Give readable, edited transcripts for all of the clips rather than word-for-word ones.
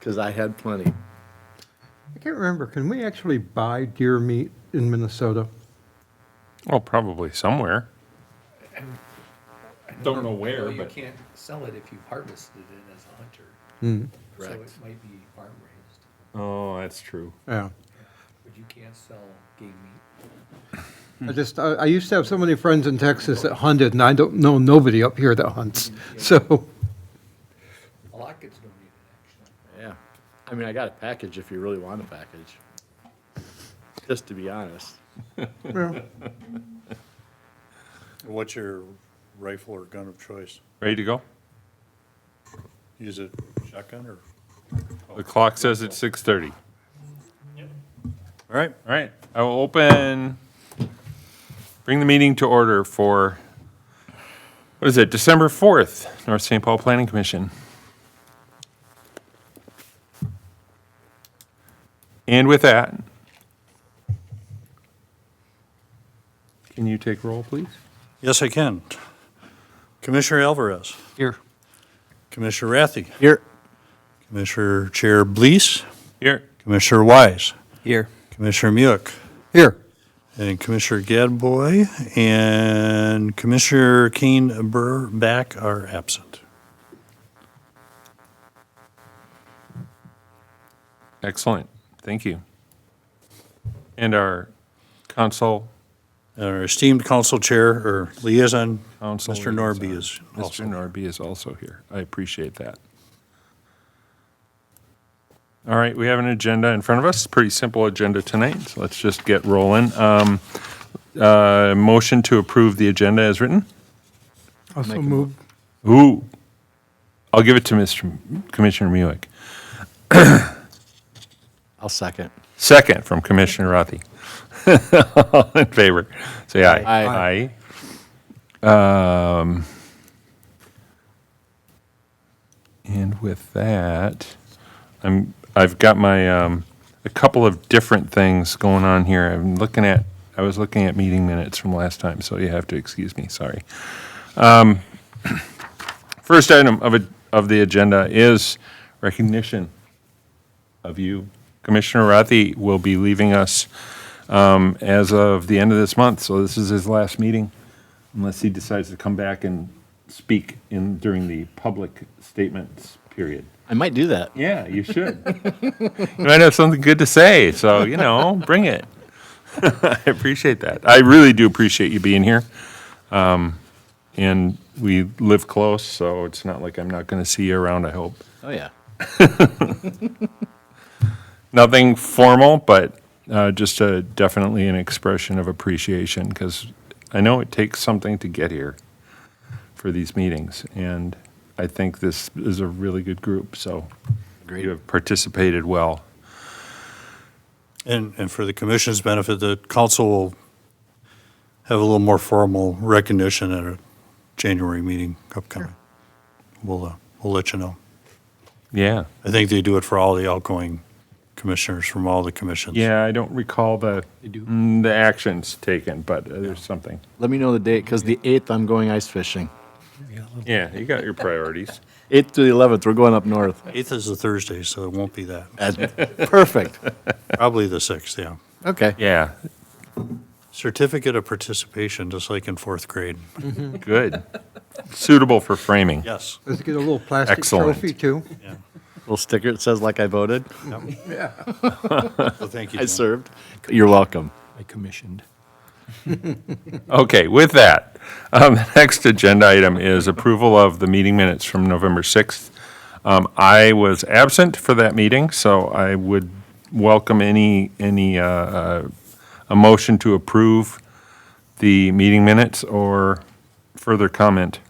because I had plenty. I can't remember, can we actually buy deer meat in Minnesota? Oh, probably somewhere. Don't know where, Well, you but can't sell it if you've harvested it as a hunter. So Correct. it might be farm raised, oh, that's true. Yeah. but you can't sell game meat. I used to have so many friends in Texas that hunted, and I don't know nobody up here that hunts. So, A lot gets donated, actually. Yeah. I mean, I got a package if you really want a package. Just to be honest. well, What's your rifle or gun of choice? Ready to go? Use it shotgun or? The clock says it's 6:30. All right, All right, I will bring the meeting to order for, what is it, December 4th, North St. Paul Planning Commission. And with that, can you take roll, please? yes, I can. Commissioner Alvarez, Here. Commissioner Rathie, Here. Commissioner Chair Blees, Here. Commissioner Wise, Here. Commissioner Muick, here, and Commissioner Gadboy, and Commissioner Keen Burbach are absent. Excellent, thank you. And our council Our esteemed council chair or liaison, Council Mr. Norby liaison. is Mr. also. Norby is also here. I appreciate that. All right, we have an agenda in front of us, pretty simple agenda tonight, so let's just get rolling. Motion to approve the agenda as written? also Make a moved. Ooh, I'll give it to Commissioner Muick. I'll second. Second from Commissioner Rothi. All in favor, say aye. Aye. Aye. And with that, I've got my, a couple of different things going on here. I was looking at meeting minutes from last time, so you have to excuse me, sorry. First item of the agenda is recognition of you. Commissioner Rathi will be leaving us as of the end of this month, so this is his last meeting, unless he decides to come back and speak during the public statements period. I might do that. Yeah, you should. You might have something good to say, so, bring it. I appreciate that. I really do appreciate you being here. And we live close, so it's not like I'm not going to see you around, I hope. Oh, yeah. Nothing formal, but just definitely an expression of appreciation, because I know it takes something to get here for these meetings, and I think this is a really good group, so Agreed. you have participated well. And for the commission's benefit, the council will have a little more formal recognition at a January meeting upcoming. We'll let you know. Yeah. I think they do it for all the outgoing commissioners from all the commissions. Yeah, I don't recall the do? the actions taken, but there's something. Let me know the date, because the 8th, I'm going ice fishing. Yeah, you got your priorities. 8th to the 11th, we're going up north. 8th is a Thursday, so it won't be that. That's perfect. Probably the 6th, yeah. Okay. Yeah, Certificate of participation, just like in fourth grade. good. Suitable for framing. Yes. Let's get a little plastic Excellent. trophy, too. Little sticker that says like I voted. So thank you, I Jim. served. You're welcome. I commissioned. Okay, with that, the next agenda item is approval of the meeting minutes from November 6th. I was absent for that meeting, so I would welcome any a motion to approve the meeting minutes or further comment.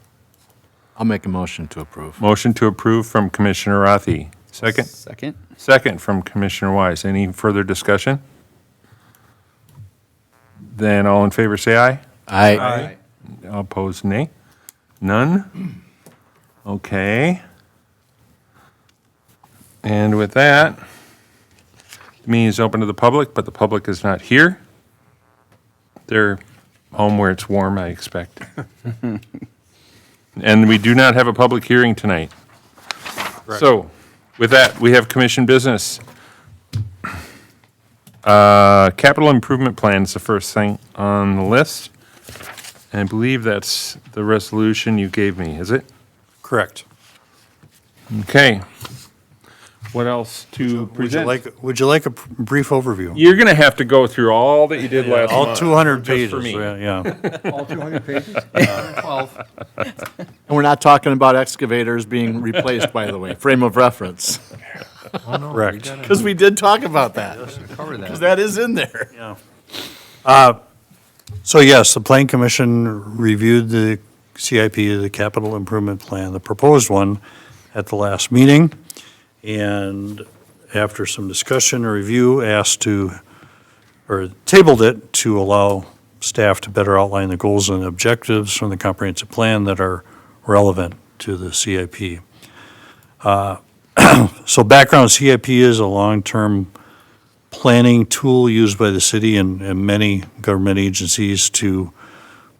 I'll make a motion to approve. Motion to approve from Commissioner Rathi. Second? Second? Second from Commissioner Wise. Any further discussion? Then all in favor say aye. Aye. All opposed, nay. None? Okay. And with that, the meeting is open to the public, but the public is not here. They're home where it's warm, I expect. And we do not have a public hearing tonight. So, With that, we have commission business. Capital improvement plan is the first thing on the list. And I believe that's the resolution you gave me, is it? Correct. Okay. What else to present? Would you like a brief overview? You're going to have to go through all that you did last month. All 200 just for pages, me. yeah. All 200 pages? 12. And we're not talking about excavators being replaced, by the way, frame of reference. Correct. Because we did talk about that. Cover Because that. that is in there. So yes, the Plan Commission reviewed the CIP, the capital improvement plan, the proposed one, at the last meeting. And after some discussion or review, tabled it to allow staff to better outline the goals and objectives from the comprehensive plan that are relevant to the CIP. So background, CIP is a long-term planning tool used by the city and many government agencies to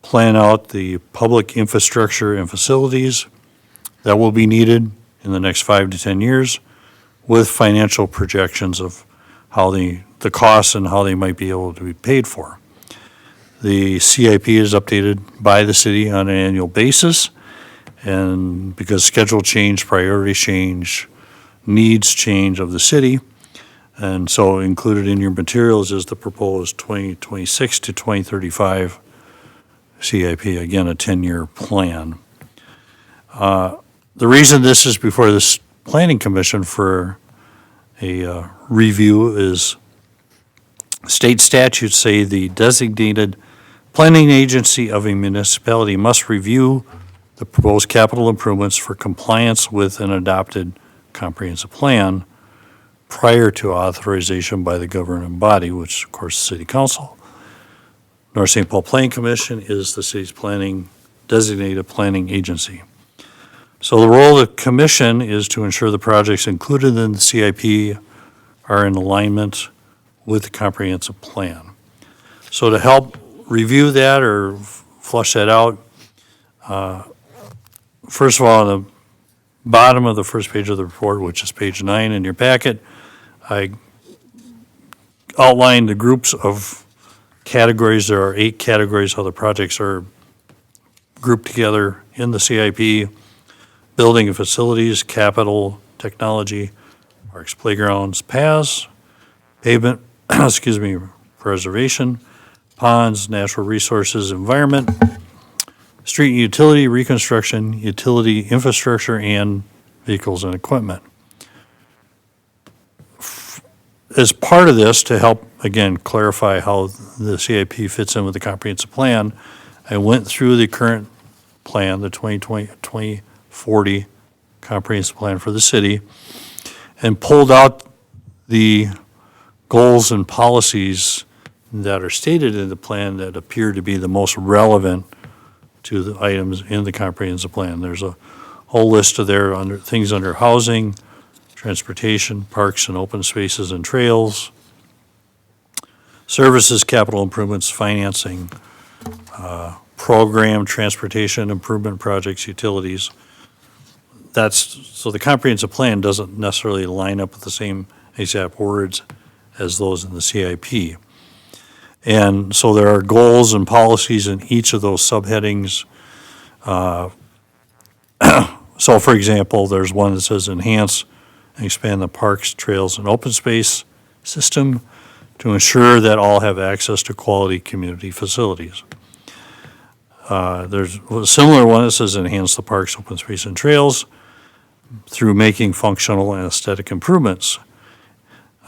plan out the public infrastructure and facilities that will be needed in the next 5 to 10 years, with financial projections of how the costs and how they might be able to be paid for. The CIP is updated by the city on an annual basis, and because schedule change, priorities change, needs change of the city, and so included in your materials is the proposed 2026 to 2035 CIP, again, a 10-year plan. The reason this is before this Planning Commission for a review is state statutes say the designated planning agency of a municipality must review the proposed capital improvements for compliance with an adopted comprehensive plan prior to authorization by the governing body, which of course is the City Council. North St. Paul Planning Commission is the city's designated planning agency. So the role of the commission is to ensure the projects included in the CIP are in alignment with the comprehensive plan. So to help review that or flush that out, first of all, on the bottom of the first page of the report, which is page 9 in your packet, I outlined the groups of categories. There are 8 categories how the projects are grouped together in the CIP: building and facilities, capital, technology, parks, playgrounds, paths, pavement, preservation, ponds, natural resources, environment, street and utility, reconstruction, utility infrastructure, and vehicles and equipment. As part of this, to help, again, clarify how the CIP fits in with the comprehensive plan, I went through the current plan, the 2040 comprehensive plan for the city, and pulled out the goals and policies that are stated in the plan that appear to be the most relevant to the items in the comprehensive plan. There's a whole list of there under things under housing, transportation, parks and open spaces and trails, services, capital improvements, financing, program, transportation improvement projects, utilities. So the comprehensive plan doesn't necessarily line up with the same exact words as those in the CIP. And so there are goals and policies in each of those subheadings. So for example, there's one that says enhance and expand the parks, trails, and open space system to ensure that all have access to quality community facilities. There's a similar one that says enhance the parks, open space, and trails through making functional and aesthetic improvements.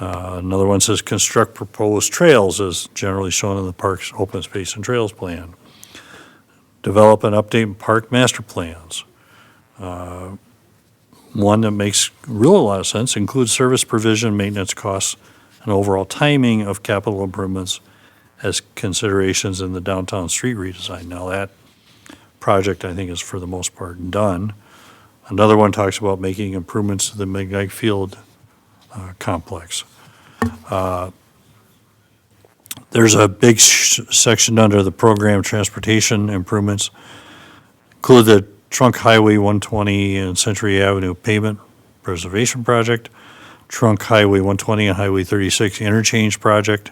Another one says construct proposed trails as generally shown in the parks, open space, and trails plan. Develop and update park master plans. One that makes real a lot of sense includes service provision, maintenance costs, and overall timing of capital improvements as considerations in the downtown street redesign. Now that project, I think, is for the most part done. Another one talks about making improvements to the McKnight Field complex. There's a big section under the program transportation improvements, include the Trunk Highway 120 and Century Avenue pavement Preservation Project, Trunk Highway 120 and Highway 36 Interchange Project,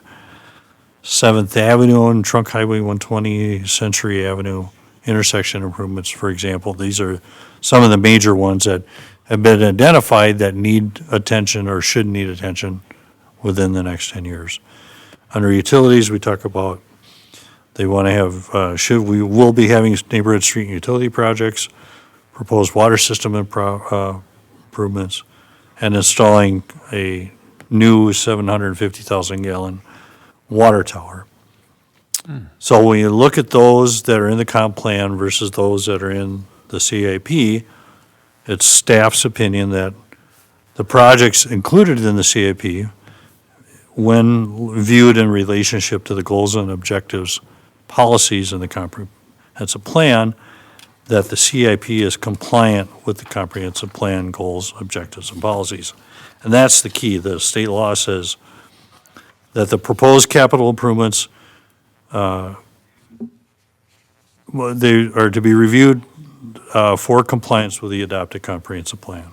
7th Avenue and Trunk Highway 120 Century Avenue intersection improvements, for example. These are some of the major ones that have been identified that need attention or should need attention within the next 10 years. Under utilities, we talk about they want to have, we will be having neighborhood street and utility projects, proposed water system improvements, and installing a new 750,000 gallon water tower. So when you look at those that are in the comp plan versus those that are in the CIP, it's staff's opinion that the projects included in the CIP, when viewed in relationship to the goals and objectives, policies in the comprehensive plan, that the CIP is compliant with the comprehensive plan goals, objectives, and policies. And that's the key. The state law says that the proposed capital improvements, well, they are to be reviewed for compliance with the adopted comprehensive plan.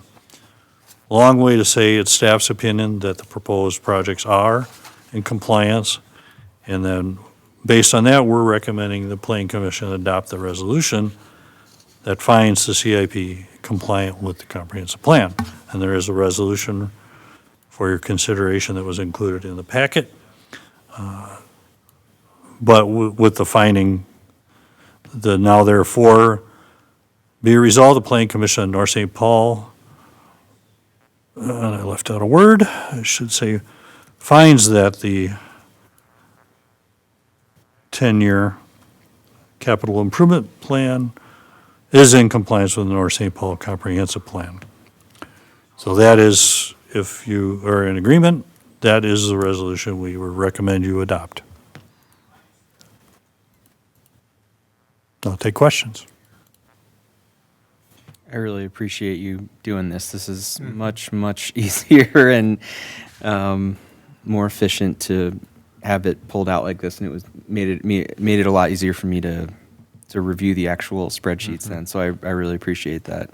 Long way to say it's staff's opinion that the proposed projects are in compliance, and then based on that, we're recommending the Planning Commission adopt the resolution that finds the CIP compliant with the comprehensive plan. And there is a resolution for your consideration that was included in the packet. But with the finding, the now therefore be resolved, the Planning Commission of North St. Paul, and I left out a word, I should say, finds that the 10-year capital improvement plan is in compliance with the North St. Paul Comprehensive Plan. So that is, if you are in agreement, that is the resolution we would recommend you adopt. I'll take questions. I really appreciate you doing this. This is much, much easier and more efficient to have it pulled out like this, and it was made it a lot easier for me to review the actual spreadsheets then. So I really appreciate that.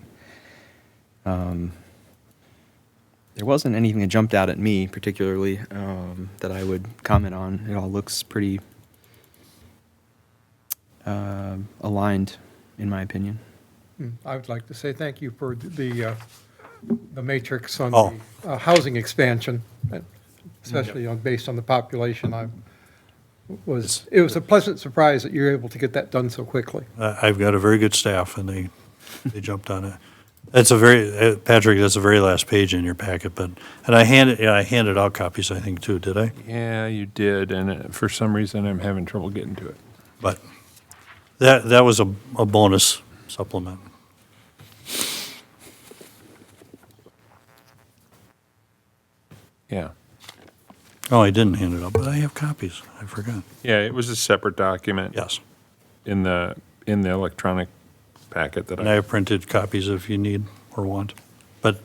There wasn't anything that jumped out at me particularly that I would comment on. It all looks pretty aligned, in my opinion. I would like to say thank you for the matrix on Oh. the housing expansion, especially based on the population. It was a pleasant surprise that you were able to get that done so quickly. I've got a very good staff, and they jumped on it. That's Patrick, that's the very last page in your packet, and I handed out copies, I think, too, did I? Yeah, you did, and for some reason, I'm having trouble getting to it. But that was a bonus supplement. Yeah. Oh, I didn't hand it out, but I have copies. I forgot. Yeah, it was a separate document Yes. in the electronic packet that And I have printed copies if you need or want. But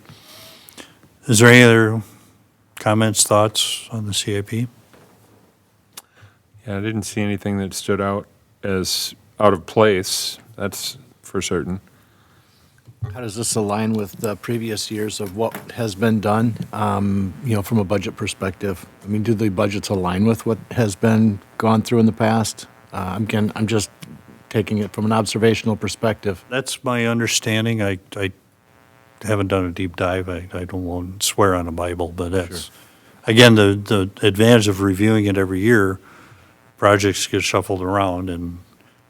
is there any other comments, thoughts on the CIP? Yeah, I didn't see anything that stood out as out of place, that's for certain. How does this align with the previous years of what has been done, from a budget perspective? I mean, do the budgets align with what has been gone through in the past? Again, I'm just taking it from an observational perspective. That's my understanding. I haven't done a deep dive. I don't want to swear on a Bible, but that's, again, the advantage of reviewing it every year, projects get shuffled around and,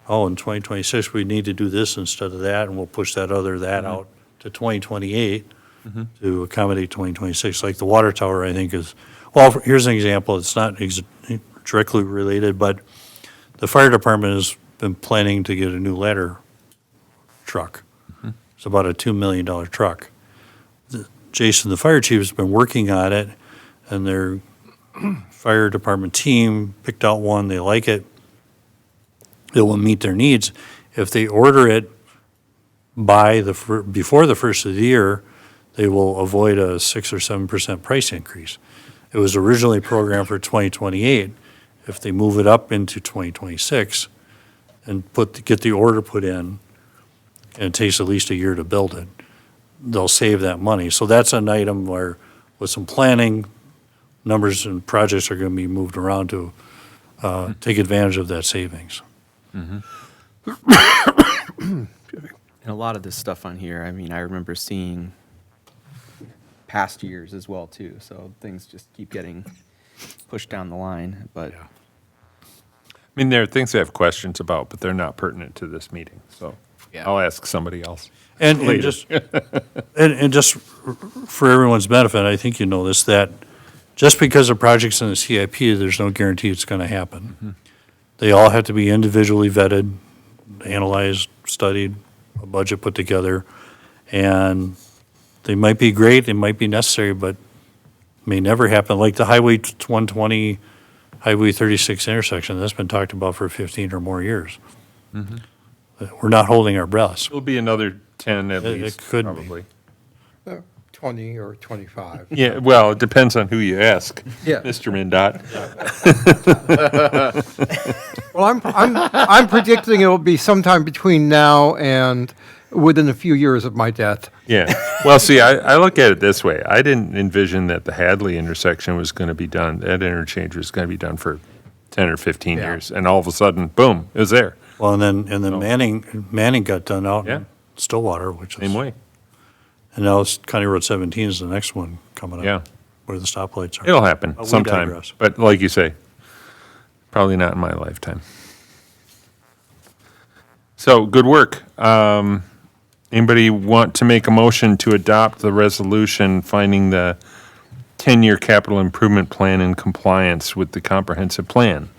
in 2026, we need to do this instead of that, and we'll push that out to 2028 to accommodate 2026. Like the water tower, I think is, here's an example. It's not directly related, but the fire department has been planning to get a new ladder truck. It's about a $2 million truck. Jason, the fire chief, has been working on it, and their fire department team picked out one. They like it. It will meet their needs. If they order it before the first of the year, they will avoid a 6 or 7% price increase. It was originally programmed for 2028. If they move it up into 2026 and get the order put in, and it takes at least a year to build it, they'll save that money. So that's an item where, with some planning, numbers and projects are going to be moved around to take advantage of that savings. And a lot of this stuff on here, I mean, I remember seeing past years as well too. So things just keep getting pushed down the line. But I mean, there are things I have questions about, but they're not pertinent to this meeting, so Yeah. I'll ask somebody else. And Later. just, and just for everyone's benefit, I think you know this, that just because a project's in the CIP, there's no guarantee it's going to happen. They all have to be individually vetted, analyzed, studied, a budget put together, and they might be great, they might be necessary, but may never happen. Like the Highway 120, Highway 36 intersection, that's been talked about for 15 or more years. We're not holding our breaths. It'll be another 10 at It least, could be. probably. 20 or 25. Yeah, well, it depends on who you ask, Yeah. Mr. Mindot. Well, I'm predicting it'll be sometime between now and within a few years of my death. Yeah, well, see, I look at it this way. I didn't envision that the Hadley intersection was going to be done, that interchange was going to be done for 10 or 15 Yeah. years, and all of a sudden, boom, it was there, Well, and then Manning got done out Yeah. in Stillwater, which is. same way. And now it's County Road 17 is the next one coming up. Yeah. Where the stoplights are. It'll happen But we sometime, digress. but like you say, probably not in my lifetime. So, good work. Anybody want to make a motion to adopt the resolution finding the 10-year capital improvement plan in compliance with the comprehensive plan?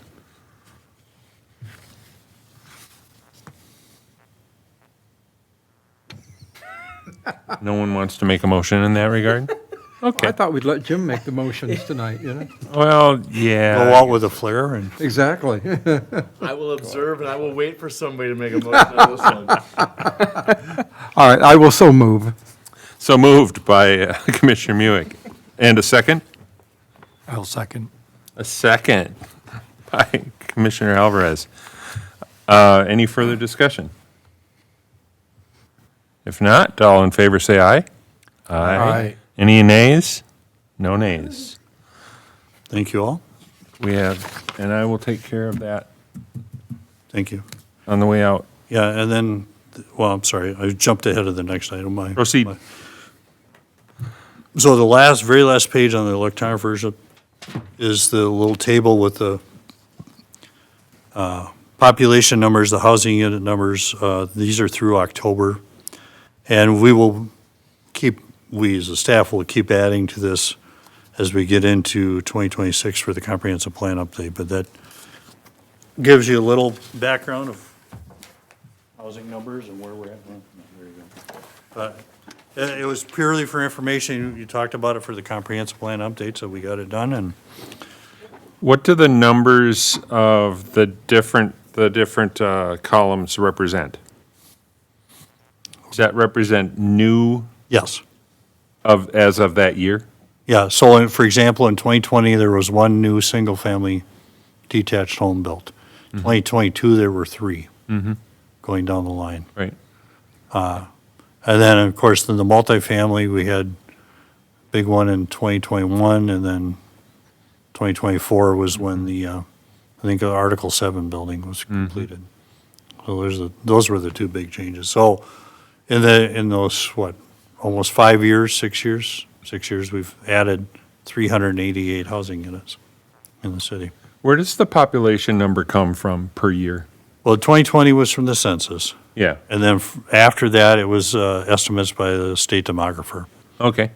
No one wants to make a motion in that regard? I Okay, thought we'd let Jim make the motions tonight, you know? well, Go yeah. out with a flare and, Exactly. I will observe and I will wait for somebody to make a motion on this one. All right, I will so move. So moved by Commissioner Muick. And a second? I'll second. A second by Commissioner Alvarez. Any further discussion? If not, all in favor say aye. Aye. Any nays? No nays. thank you all. We have, and I will take care of that Thank you. on the way out. Yeah, and then, well, I'm sorry, I jumped ahead of the next item. Proceed. So the very last page on the electronic version is the little table with the population numbers, the housing unit numbers. These are through October. And we as a staff will keep adding to this as we get into 2026 for the comprehensive plan update. But that gives you a little background of housing numbers and where we're at. There you go. But it was purely for information. You talked about it for the comprehensive plan update, so we got it done. And What do the numbers of the different columns represent? Does that represent new yes. as of that year? Yeah, so for example, in 2020, there was one new single-family detached home built. 2022, there were three going down the line. Right. And then, of course, in the multifamily, we had a big one in 2021, and then 2024 was when I think the Article 7 building was completed. So those were the two big changes. So in those, almost 5 years, 6 years, we've added 388 housing units in the city. Where does the population number come from per year? Well, 2020 was from the census, Yeah, and then after that, it was estimates by the state demographer okay.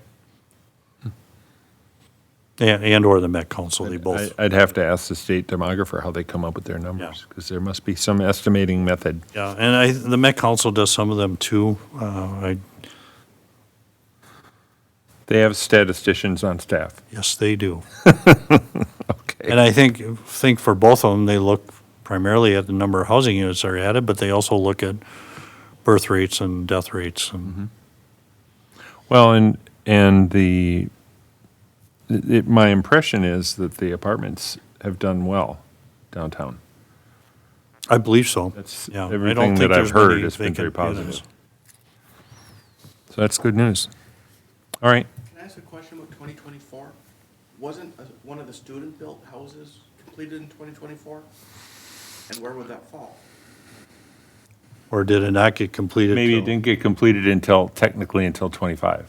and/or the Met Council, they both. I'd have to ask the state demographer how they come up with their numbers, because there must be some estimating method. Yeah, and the Met Council does some of them too. They have statisticians on staff. Yes, they do. Okay. And I think for both of them, they look primarily at the number of housing units that are added, but they also look at birth rates and death rates. And Well, and my impression is that the apartments have done well downtown. I believe so. That's Yeah, I don't everything think that I've there's heard many has been very vacant units. positive. So that's good news. All right. Can I ask a question about 2024? Wasn't one of the student-built houses completed in 2024? And where would that fall? Or did it not get completed? Maybe it till- didn't get completed until, technically until 25.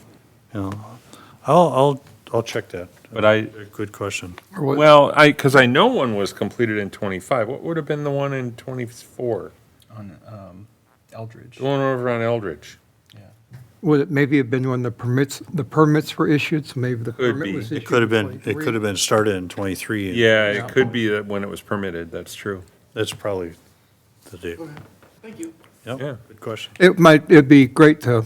you know, I'll check that. But I, Good question. Or what- well, because I know one was completed in 25. What would have been the one in 24? On Eldridge. The one over on Eldridge. Would it maybe have been when the permits were issued, so maybe the Could permit be. was It issued? It could have in been, it 23? could have been started in '23. Yeah, Yeah. it could be that when it was permitted, that's true. That's probably the date. Okay, thank you. Yeah. Yep, good question. It'd be great to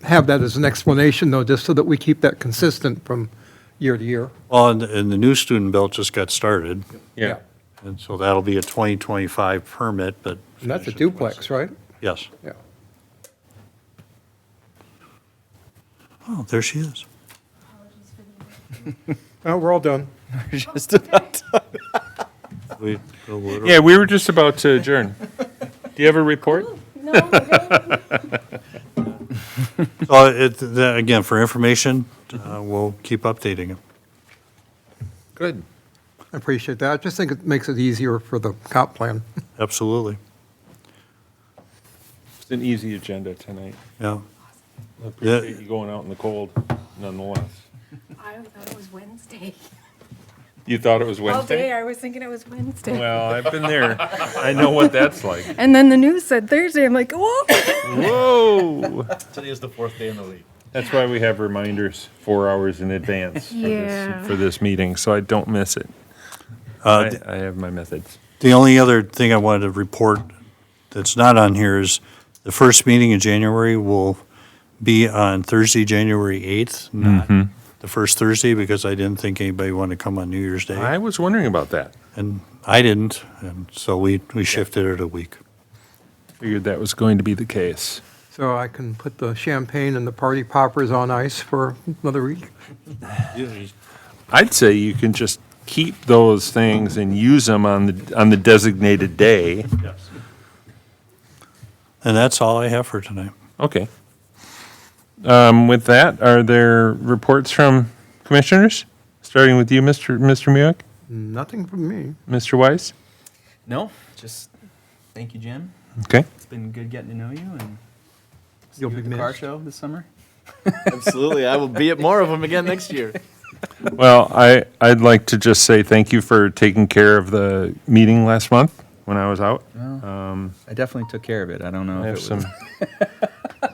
have that as an explanation, though, just so that we keep that consistent from year to year. Well, and the new student build just got started, Yeah. and so that'll be a 2025 permit, but. And that's a finish in duplex, 26. right? Yes. Yeah. Oh, there she is. Well, we're all done. Just about done. We go with her. Yeah, we were just about to adjourn. Do you have a report? No, I don't. So again, for information, we'll keep updating it. Good. I appreciate that. I just think it makes it easier for the comp plan. Absolutely, It's an easy agenda tonight. yeah. I appreciate you going out in the cold nonetheless. I thought it was Wednesday. You thought it was All day Wednesday? I was thinking it was Wednesday. Well, I've been there. I know what that's like. And then the news said Thursday. I'm like, whoa. Whoa. Today is the 4th day in the week. That's why we have reminders 4 hours in advance Yeah. for this meeting, so I don't miss it. I have my methods. The only other thing I wanted to report that's not on here is the first meeting in January will be on Thursday, January 8th, not the first Thursday, because I didn't think anybody wanted to come on New Year's Day. I was wondering about that. And I didn't, and so we shifted it a week. Figured that was going to be the case. So I can put the champagne and the party poppers on ice for another week. I'd say you can just keep those things and use them on the designated day. And that's all I have for tonight. Okay. With that, are there reports from commissioners? Starting with you, Mr. Muick, Nothing from me. Mr. Weiss? No, just thank you, Jim. Okay. It's been good getting to know you and see You'll you be at the car missed. show this summer. Absolutely. I will be at more of them again next year. Well, I'd like to just say thank you for taking care of the meeting last month when I was out. I definitely took care of it. I don't know I if have it was. some,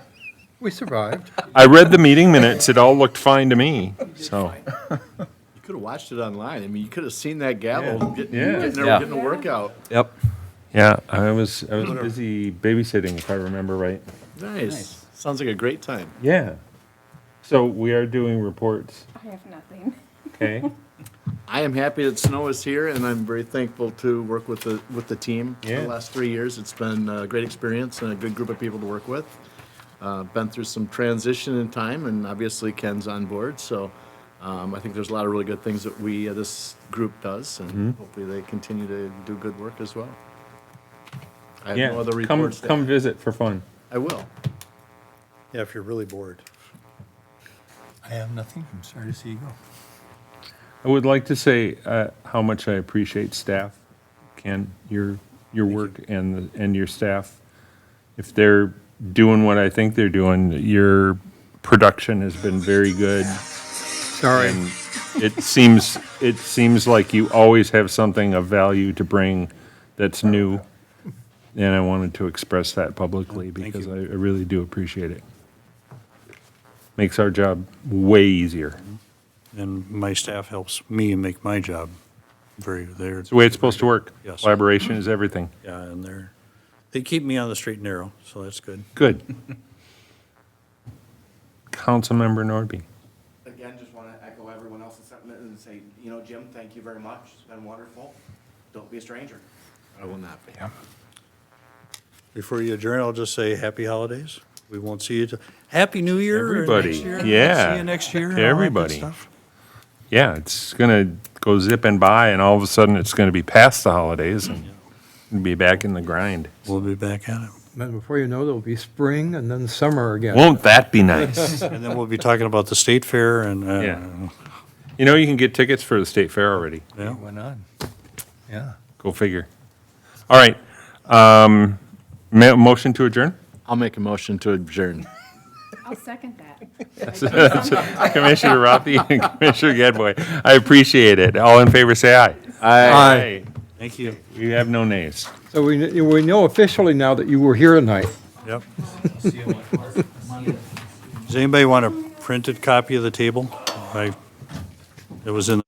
We survived. I read the meeting minutes. It all looked fine to me, so. You could have watched it online. I mean, you could have seen that gavel getting, Yeah. getting a workout. Yep. Yeah, I was busy babysitting, if I remember right. Nice. Sounds like a great time. Yeah. So we are doing reports, I have nothing. okay? I am happy that Snow is here, and I'm very thankful to work with the team for Yeah. the last 3 years. It's been a great experience and a good group of people to work with. Been through some transition in time, and obviously Ken's on board, so I think there's a lot of really good things that this group does, and hopefully they continue to do good work as well. I have no other Yeah, come, reports. to come add. visit for fun. I will. Yeah, if you're really bored. I have nothing. I'm sorry to see you go. I would like to say how much I appreciate staff, Ken, your work and your staff. If they're doing what I think they're doing, your production has been very good. Sorry. And it seems like you always have something of value to bring that's new. And I wanted to express that publicly because I really do appreciate it. Makes our job way easier. And my staff helps me make my job they're. It's the way it's supposed to work. Yes. Collaboration is everything. Yeah, and they keep me on the straight and narrow, so that's good. Good. Councilmember Nordby. Again, just want to echo everyone else's sentiment and say, Jim, thank you very much. It's been wonderful. Don't be a stranger. I will not be. Before you adjourn, I'll just say happy holidays. We won't see you Happy New Year. Everybody. Next year. Yeah. See you next year. and all that good Everybody. stuff. Yeah, it's gonna go zipping by and all of a sudden it's gonna be past the holidays and be back in the grind. We'll be back at it. And before you know, there'll be spring and then summer again. Won't that be nice? And then we'll be talking about the state fair and, Yeah. You know, you can get tickets for the state fair already. yeah. Went on. Yeah. Go figure. All right. Motion to adjourn? I'll make a motion to adjourn. I'll second that. Commissioner Rothi and Commissioner Gadboy. I appreciate it. All in favor, say aye. Aye. Thank you. You have no nays. So we know officially now that you were here tonight. Yep. Does anybody want a printed copy of the table? It was in